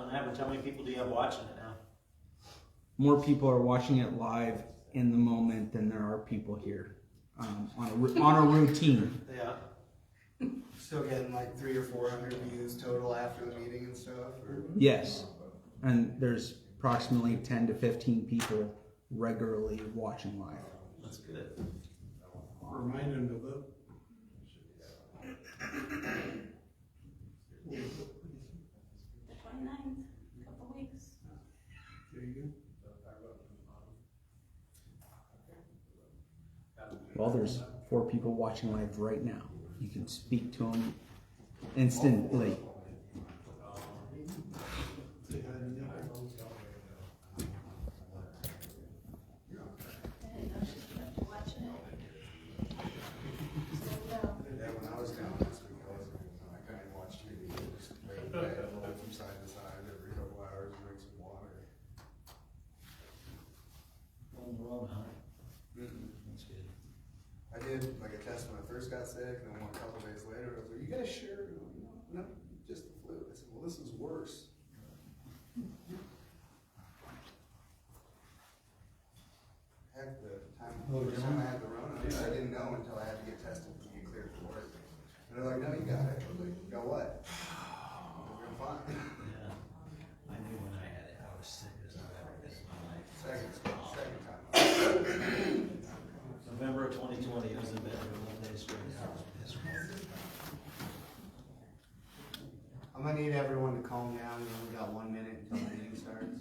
on average, how many people do you have watching it now? More people are watching it live in the moment than there are people here on a routine. Yeah. Still getting like 300 or 400 views total after the meeting and stuff? Or? Yes, and there's approximately 10 to 15 people regularly watching live. That's good. Remind them to vote. 29th, a couple weeks. There you go. Well, there's 4 people watching live right now. You can speak to them instantly. Say hi to Nick. I didn't know she'd be up to watching it. So, no. Yeah, when I was down last week, I couldn't watch TV. Just lay in bed, roll from side to side every couple hours, drink some water. On the road, huh? That's good. I did like a test when I first got sick, and then a couple days later, I was like, "You guys sure?" No, just the flu. I said, "Well, this is worse." Heck, the first time I had the Rona, I didn't know until I had to get tested to get cleared for work. And they're like, "No, you got it." I was like, "Got what?" I'm fine. Yeah. I knew when I had it, I was sick as I've ever been in my life. Second time. November of 2020, I was in bed for 11 days straight. I was miserable. I'm gonna need everyone to calm down. We only got 1 minute until the meeting starts.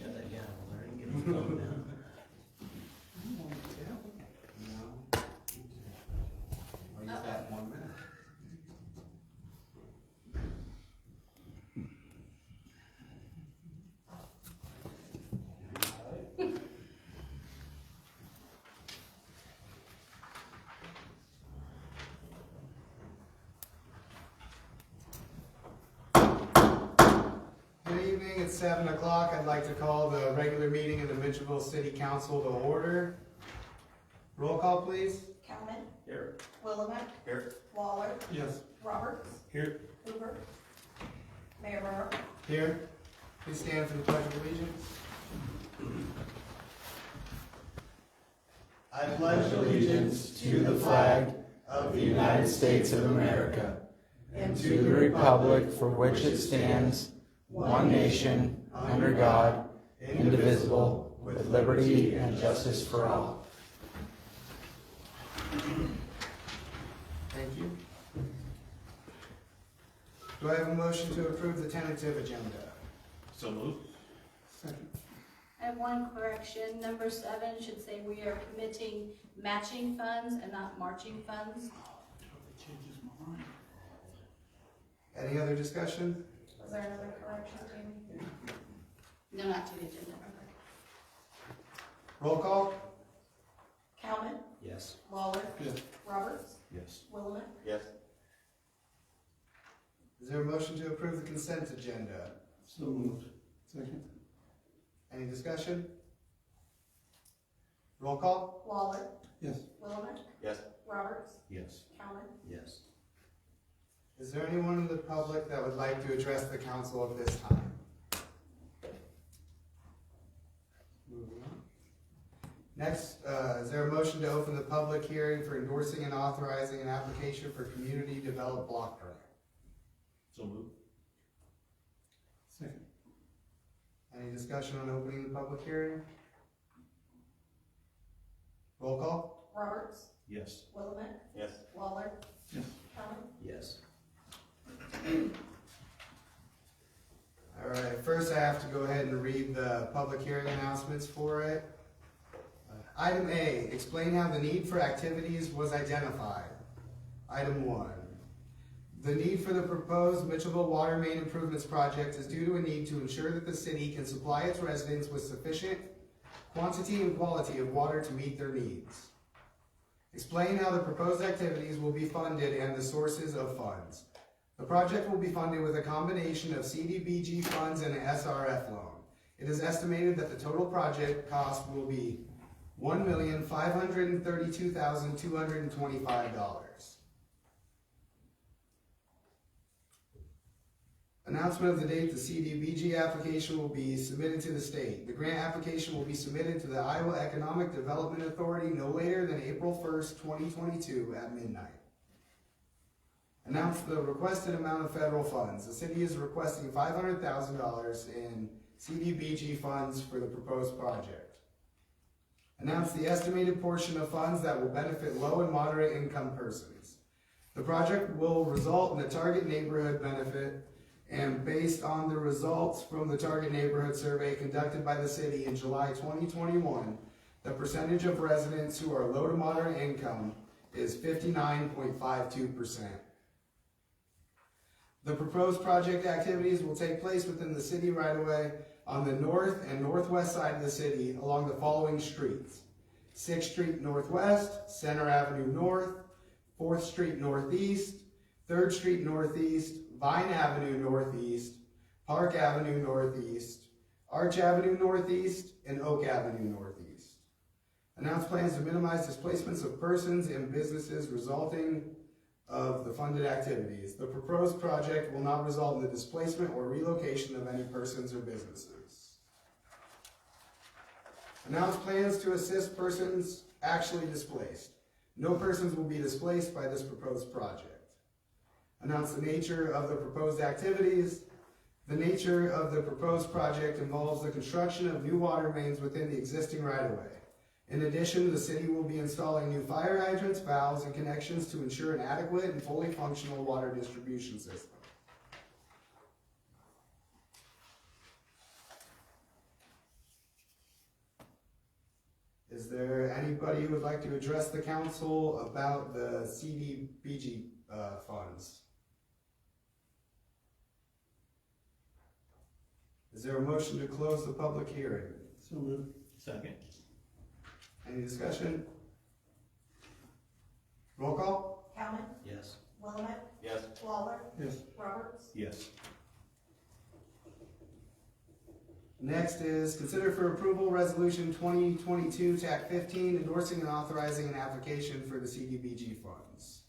Yeah, that gavel there, you can get him to calm down. No. I'll use that 1 minute. Good evening, it's 7 o'clock. I'd like to call the regular meeting of the Mitchellville City Council to order. Roll call, please. Cowman, Here. Willamette, Here. Waller, Yes. Roberts, Here. Hoover, Mayor Burrow. Here. Please stand for the Pledge of Allegiance. I pledge allegiance to the flag of the United States of America and to the republic for which it stands, one nation, under God, indivisible, with liberty and justice for all. Thank you. Do I have a motion to approve the tentative agenda? So moved. Second. I have one correction. Number 7 should say we are committing matching funds and not marching funds. Totally changes my mind. Any other discussion? Was there another correction, Jamie? No, not to the agenda. Roll call? Cowman, Yes. Waller, Yes. Roberts, Yes. Willamette. Yes. Is there a motion to approve the consent agenda? So moved. Second. Any discussion? Roll call? Waller, Yes. Willamette, Yes. Roberts, Yes. Cowman. Yes. Is there anyone in the public that would like to address the council at this time? Moving on. Next, is there a motion to open the public hearing for endorsing and authorizing an application for community developed block grant? So moved. Second. Any discussion on opening the public hearing? Roll call? Roberts, Yes. Willamette, Yes. Waller, Yes. Cowman. Yes. All right, first I have to go ahead and read the public hearing announcements for it. Item A, explain how the need for activities was identified. Item 1, the need for the proposed Mitchellville Water Main Improvements Project is due to a need to ensure that the city can supply its residents with sufficient quantity and quality of water to meet their needs. Explain how the proposed activities will be funded and the sources of funds. The project will be funded with a combination of Cdbg funds and an SRF loan. It is estimated that the total project cost will be $1,532,225. Announcement of the date the Cdbg application will be submitted to the state. The grant application will be submitted to the Iowa Economic Development Authority no later than April 1st, 2022 at midnight. Announce the requested amount of federal funds. The city is requesting $500,000 in Cdbg funds for the proposed project. Announce the estimated portion of funds that will benefit low and moderate income persons. The project will result in a target neighborhood benefit, and based on the results from the target neighborhood survey conducted by the city in July 2021, the percentage of residents who are low to moderate income is 59.52%. The proposed project activities will take place within the city right-of-way on the north and northwest side of the city along the following streets: 6th Street Northwest, Center Avenue North, 4th Street Northeast, 3rd Street Northeast, Vine Avenue Northeast, Park Avenue Northeast, Arch Avenue Northeast, and Oak Avenue Northeast. Announce plans to minimize displacements of persons and businesses resulting of the funded activities. The proposed project will not result in the displacement or relocation of any persons or businesses. Announce plans to assist persons actually displaced. No persons will be displaced by this proposed project. Announce the nature of the proposed activities. The nature of the proposed project involves the construction of new water mains within the existing right-of-way. In addition, the city will be installing new fire hydrants, valves, and connections to ensure an adequate and fully functional water distribution system. Is there anybody who would like to address the council about the Cdbg funds? Is there a motion to close the public hearing? So moved. Second. Any discussion? Roll call? Cowman, Yes. Willamette, Yes. Waller, Yes. Roberts, Yes. Next is consider for approval resolution 2022 TAC 15 endorsing and authorizing an application for the Cdbg funds.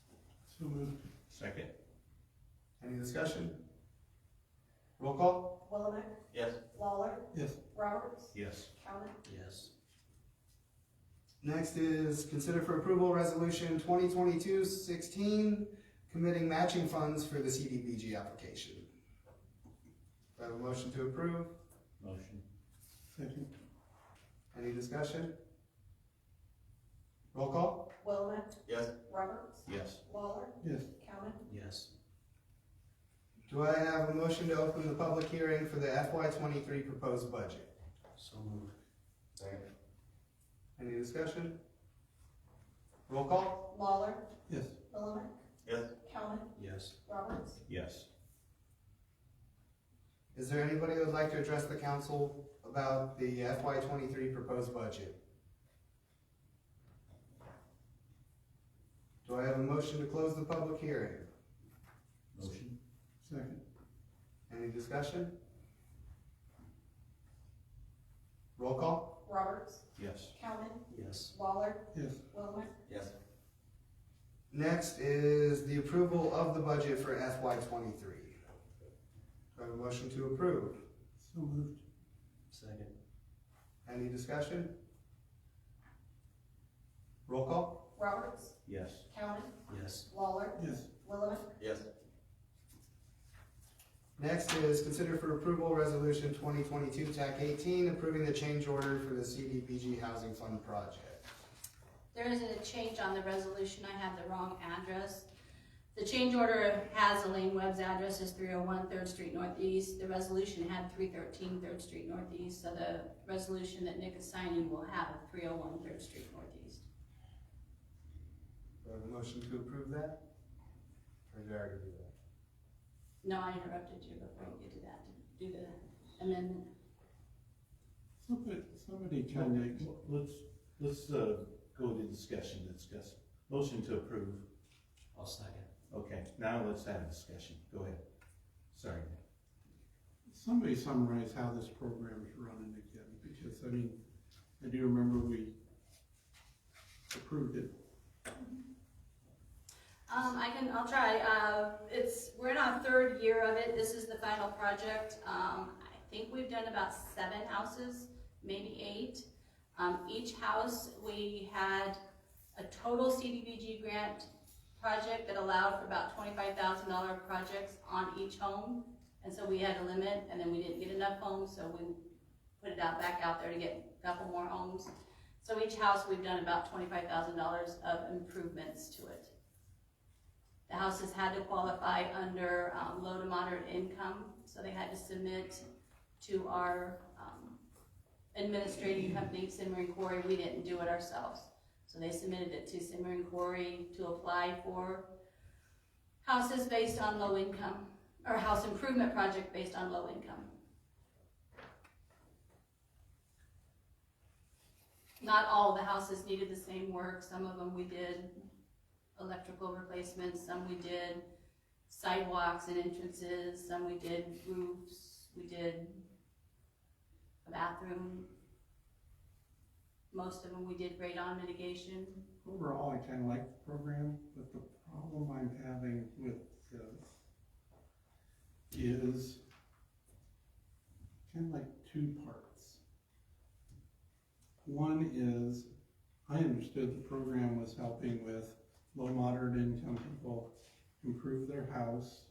So moved. Second. Any discussion? Roll call? Willamette, Yes. Waller, Yes. Roberts, Yes. Cowman, Yes. Next is consider for approval resolution 2022-16 committing matching funds for the Cdbg application. Do I have a motion to approve? Motion. Second. Any discussion? Roll call? Willamette, Yes. Roberts, Yes. Waller, Yes. Cowman, Yes. Do I have a motion to open the public hearing for the FY23 proposed budget? So moved. Second. Any discussion? Roll call? Waller, Yes. Willamette, Yes. Cowman, Yes. Roberts, Yes. Is there anybody who would like to address the council about the FY23 proposed budget? Do I have a motion to close the public hearing? Motion. Second. Any discussion? Roll call? Roberts, Yes. Cowman, Yes. Waller, Yes. Willamette, Yes. Next is the approval of the budget for FY23. Do I have a motion to approve? So moved. Second. Any discussion? Roll call? Roberts, Yes. Cowman, Yes. Waller, Yes. Willamette, Yes. Next is consider for approval resolution 2022 TAC 18 approving the change order for the Cdbg Housing Fund project. There isn't a change on the resolution, I have the wrong address. The change order has Elaine Webb's address as 301 3rd Street Northeast. The resolution had 313 3rd Street Northeast, so the resolution that Nick is signing will have 301 3rd Street Northeast. Do I have a motion to approve that? Or did I already do that? No, I interrupted you before you get to that, to do the amendment. Somebody kind of, Let's go to discussion, discuss. Motion to approve. I'll second. Okay, now let's have a discussion. Go ahead. Sorry. somebody summarize how this program is running again, because I mean, I do remember we approved it. I'll try. We're in our third year of it. This is the final project. I think we've done about 7 houses, maybe 8. Each house, we had a total CDBG grant project that allowed for about $25,000 projects on each home. And so we had a limit, and then we didn't get enough homes, so we put it back out there to get a couple more homes. So each house, we've done about $25,000 of improvements to it. The houses had to qualify under low to moderate income, so they had to submit to our administrating company, Simmer & Corey. We didn't do it ourselves. So they submitted it to Simmer & Corey to apply for houses based on low income, or house improvement project based on low income. Not all the houses needed the same work. Some of them we did electrical replacements, some we did sidewalks and entrances, some we did roofs, we did a bathroom. Most of them we did radon mitigation. Overall, I kind of like the program, but the problem I'm having with this is kind of like 2 parts. One is, I understood the program was helping with low, moderate income people improve their house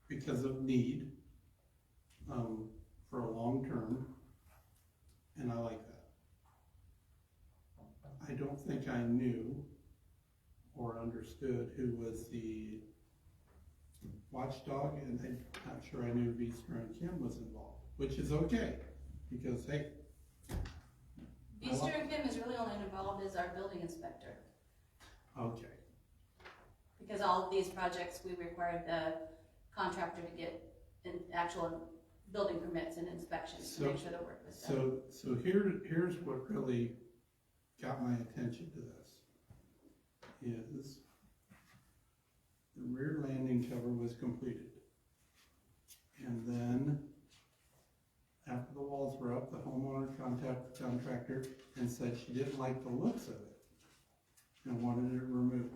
because of need for a long term, and I like that. I don't think I knew or understood who was the watchdog, and I'm not sure I knew Beaster and Kim was involved, which is okay, because hey, Beaster and Kim is really only involved as our building inspector. okay. Because all of these projects, we required the contractor to get an actual building permits and inspections to make sure the work was done. So here's what really got my attention to this, is the rear landing cover was completed. And then, after the walls were up, the homeowner contacted the contractor and said she didn't like the looks of it and wanted it removed.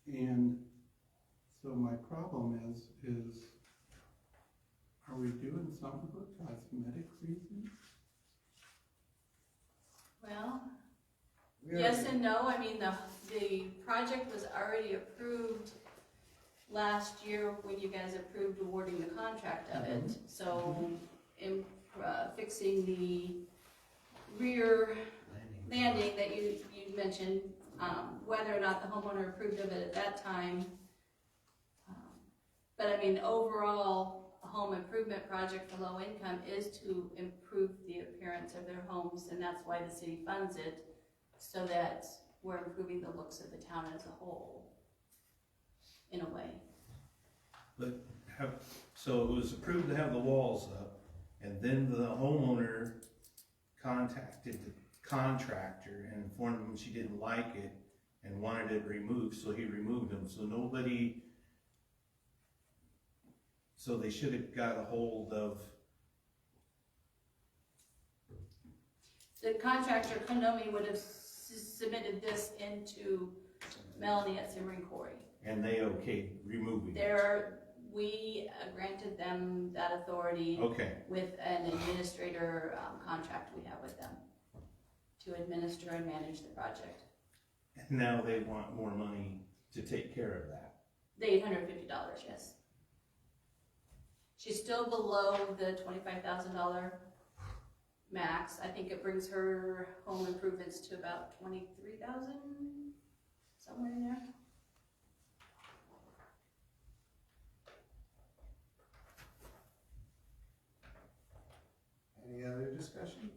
And so my problem is are we doing something for cosmetic reasons? Well, yes and no. I mean, the project was already approved last year when you guys approved awarding the contract of it. So in fixing the rear landing that you mentioned, whether or not the homeowner approved of it at that time. But I mean, overall, a home improvement project for low income is to improve the appearance of their homes, and that's why the city funds it, so that we're improving the looks of the town as a whole, in a way. But so it was approved to have the walls up, and then the homeowner contacted the contractor and informed him she didn't like it and wanted it removed, so he removed them. So they should have got a hold of. The contractor, Konami, would have submitted this into Melanie at Simmer & Corey. And they okayed removing it. We granted them that authority Okay. with an administrator contract we have with them to administer and manage the project. And now they want more money to take care of that. The $850, yes. She's still below the $25,000 max. I think it brings her home improvements to about $23,000, somewhere in there. Any other discussion?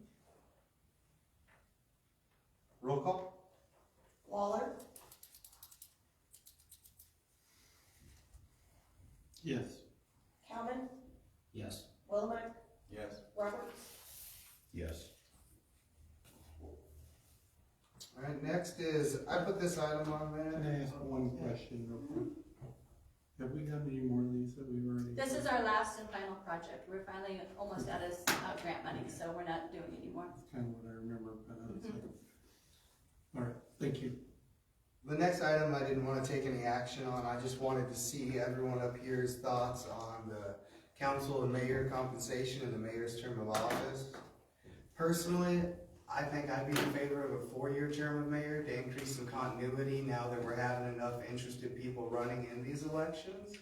Roll call? Waller, Yes. Calvin, Yes. Willamette, Yes. Roberts. Yes. Alright, next is, I put this item on Can there. I ask one question real quick? Have we done any more of these that we've already? This is our last and final project. We're finally almost out of grant money, so we're not doing any more. That's kind of what I remember, but I was like, all right. Thank you. The next item I didn't want to take any action on. I just wanted to see everyone up here's thoughts on the council and mayor compensation and the mayor's term of office. Personally, I think I'd be in favor of a 4-year term of mayor to increase some continuity now that we're having enough interested people running in these elections.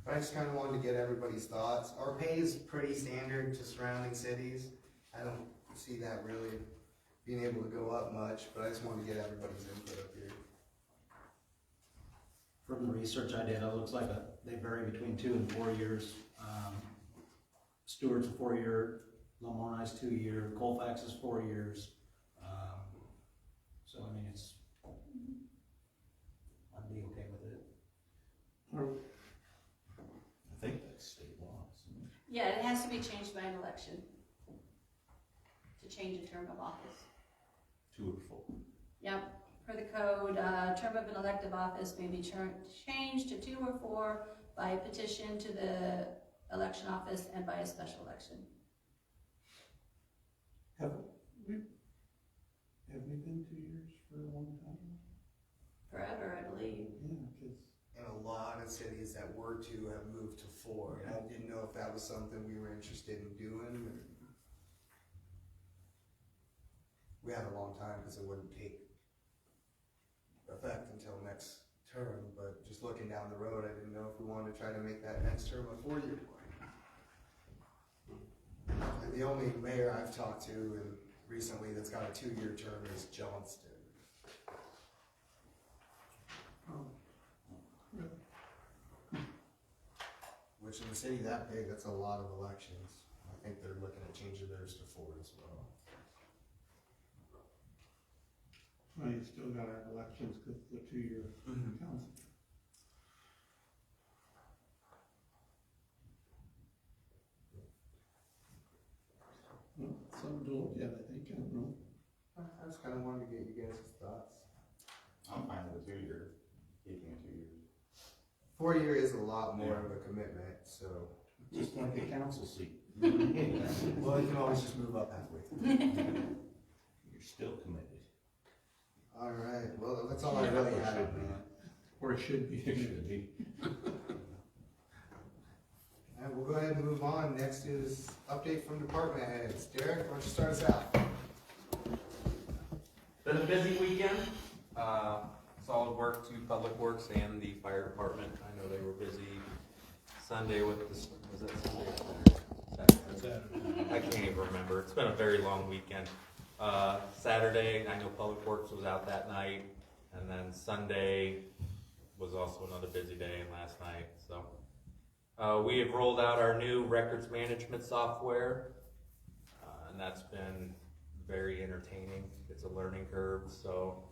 But I just kind of wanted to get everybody's thoughts. Our pay is pretty standard to surrounding cities. I don't see that really being able to go up much, but I just wanted to get everybody's input up here. From the research I did, it looks like they vary between 2 and 4 years. Stewart's a 4-year, Lamoni's 2-year, Colfax is 4 years. So I mean, I'd be okay with it. I think that's state law, isn't it? Yeah, it has to be changed by an election to change a term of office. 2 or 4. Yep, per the code, term of an elective office may be changed to 2 or 4 by a petition to the election office and by a special election. Have we been 2 years for a long time? Forever, I believe. Yeah, because And a lot of cities that were to have moved to 4. And I didn't know if that was something we were interested in doing. Or we had a long time because it wouldn't take effect until next term. But just looking down the road, I didn't know if we wanted to try to make that next term a 4-year one. And the only mayor I've talked to and recently that's got a 2-year term is Johnston. Which in a city that big, that's a lot of elections. I think they're looking at changing theirs to 4 as well. well, you still got our elections because the 2-year council. Well, something to look at, I think. I don't know. I just kind of wanted to get you guys' thoughts. I'm fine with a 2-year, keeping it 2 years. 4-year is a lot more of a commitment, so. Just like a council seat. Well, you can always just move up halfway through. You're still committed. All right, well, that's all I really had on that. Or it should be. It should be. All right, we'll go ahead and move on. Next is update from department heads. Derek, why don't you start us out? Been a busy weekend. Solid work to Public Works and the fire department. I know they were busy Sunday with this, was it Sunday? Saturday. I can't even remember. It's been a very long weekend. Saturday, I know Public Works was out that night, and then Sunday was also another busy day, and last night. So we have rolled out our new records management software, and that's been very entertaining. It's a learning curve. So,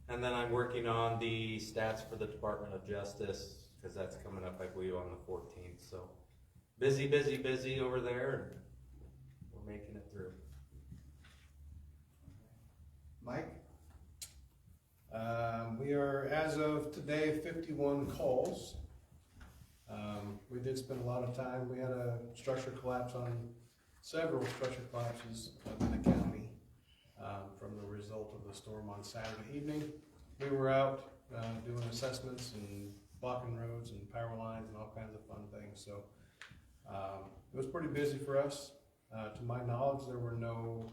and then I'm working on the stats for the Department of Justice because that's coming up, I believe, on the 14th. So busy, busy, busy over there, and we're making it through. Mike? We are, as of today, 51 calls. We did spend a lot of time. We had a structure collapse on several structure collapses in the county from the result of the storm on Saturday evening. We were out doing assessments and blocking roads and power lines and all kinds of fun things. So it was pretty busy for us. To my knowledge, there were no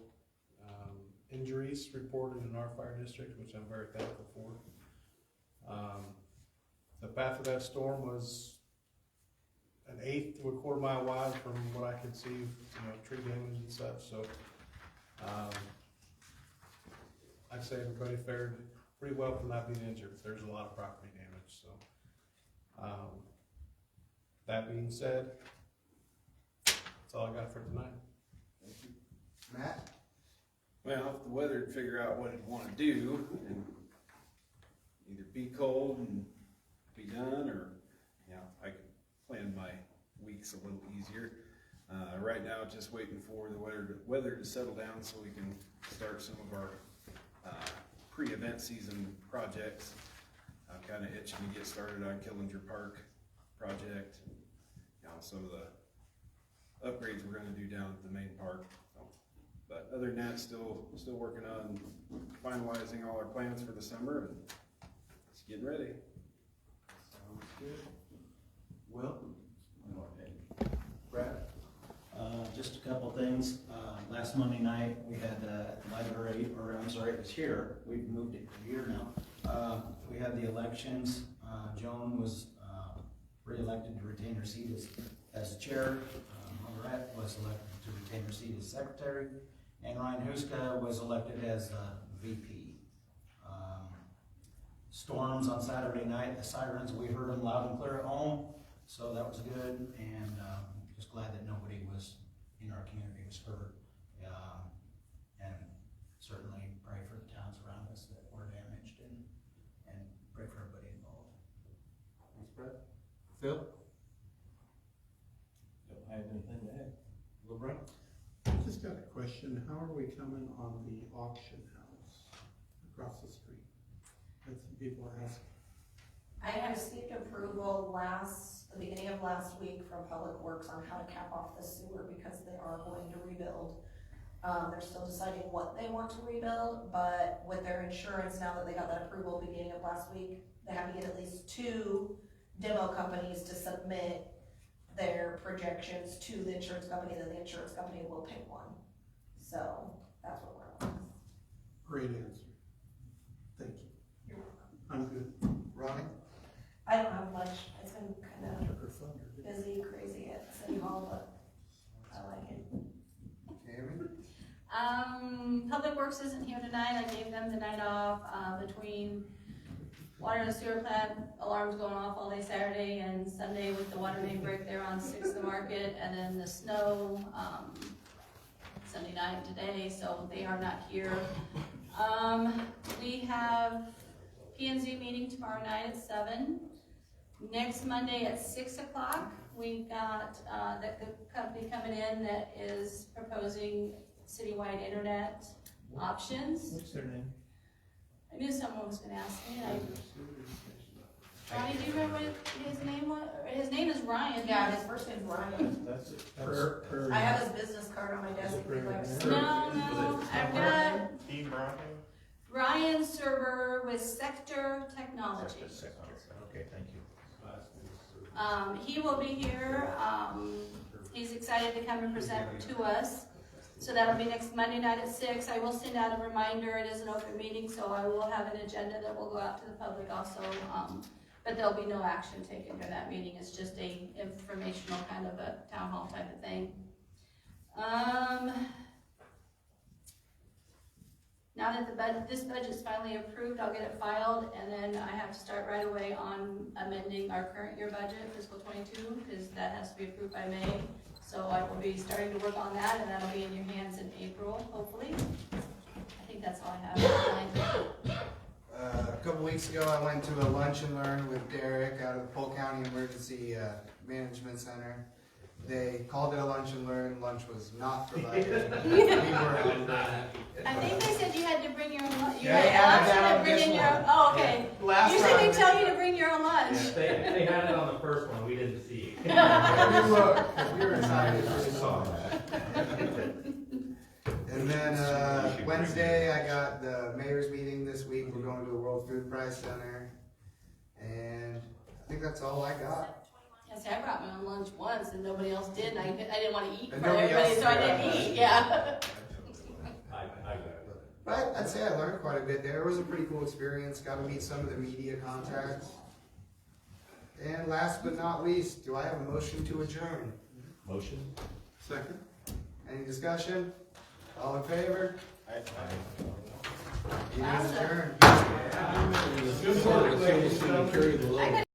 injuries reported in our fire district, which I'm very thankful for. The path of that storm was an 1/8 to a 1/4 mile wide from what I could see, tree damage and such. So I'd say everybody fared pretty well from not being injured. There's a lot of property damage. So that being said, that's all I got for tonight. Matt? Well, if the weather would figure out what it'd want to do and either be cold and be done, or I could plan my weeks a little easier. Right now, just waiting for the weather to settle down so we can start some of our pre-event season projects. I'm kind of itching to get started on Killinger Park project. Some of the upgrades we're going to do down at the main park. So But other than that, still working on finalizing all our plans for the summer and just getting ready. Sounds good. Will? Brad? Just a couple things. Last Monday night, we had the library, or I'm sorry, it was here. We've moved it a year now. We had the elections. Joan was re-elected to retain her seat as chair. Margaret was elected to retain her seat as secretary. And Ryan Huska was elected as VP. Storms on Saturday night, the sirens, we heard them loud and clear at home, so that was good, and just glad that nobody was in our community was hurt. And certainly pray for the towns around us that were damaged, and pray for everybody involved. Thanks, Brett. Phil? Don't have anything to add. LeBron? Just got a question, how are we coming on the auction house across the street? That's some people are asking. I had received approval the beginning of last week from Public Works on how to cap off the sewer because they are going to rebuild. They're still deciding what they want to rebuild, but with their insurance, now that they got that approval beginning of last week, they have to get at least 2 demo companies to submit their projections to the insurance company, then the insurance company will pick one. So that's what we're on. Great answer. Thank you. You're welcome. I'm good. Ronnie? I don't have much. It's been kind of busy, crazy at City Hall, but I like it. Tammy? Public Works isn't here tonight. I gave them the night off, between water and sewer plant alarms going off all day Saturday and Sunday with the water main break there on 6th Market, and then the snow, Sunday night today, so they are not here. We have P&Z meeting tomorrow night at 7. Next Monday at 6 o'clock, we've got the company coming in that is proposing citywide internet options. What's their name? I knew someone was gonna ask me. Ronnie, do you remember what his name was? His name is Ryan. Yeah, his first name's Ryan. That's it. I have his business card on my desk. If you'd like to see it. No, I've got Team Bravo? Ryan Serber with Sector Technology. Okay, thank you. He will be here. He's excited to come and present to us. So that'll be next Monday night at 6. I will send out a reminder. It is an open meeting, so I will have an agenda that will go out to the public also. But there'll be no action taken during that meeting. It's just a informational kind of a town hall type of thing. Now that this budget's finally approved, I'll get it filed, and then I have to start right away on amending our current year budget, fiscal 22, because that has to be approved by May. So I will be starting to work on that, and that'll be in your hands in April, hopefully. I think that's all I have. A couple weeks ago, I went to a lunch and learn with Derek out of the Polk County Emergency Management Center. They called it a lunch and learn. Lunch was not provided. We were I think they said you had to bring your own lunch. You Yeah, had yeah, option of bringing your own. Oh, okay. Last Usually time. they tell you to bring your own lunch. They had it on the first one, we didn't see. we were excited for the song. And then Wednesday, I got the mayor's meeting this week. We're going to the World Food Prize Center. And I think that's all I got. Yeah, see, I brought my own lunch once and nobody else did, and I didn't want to eat And for nobody everybody, else so I did. didn't eat, yeah. But I'd say I learned quite a bit there. It was a pretty cool experience. Got to meet some of the media contacts. And last but not least, do I have a motion to adjourn? Motion? Second? Any discussion? All in favor? It is Awesome. adjourned. Good work, ladies. I could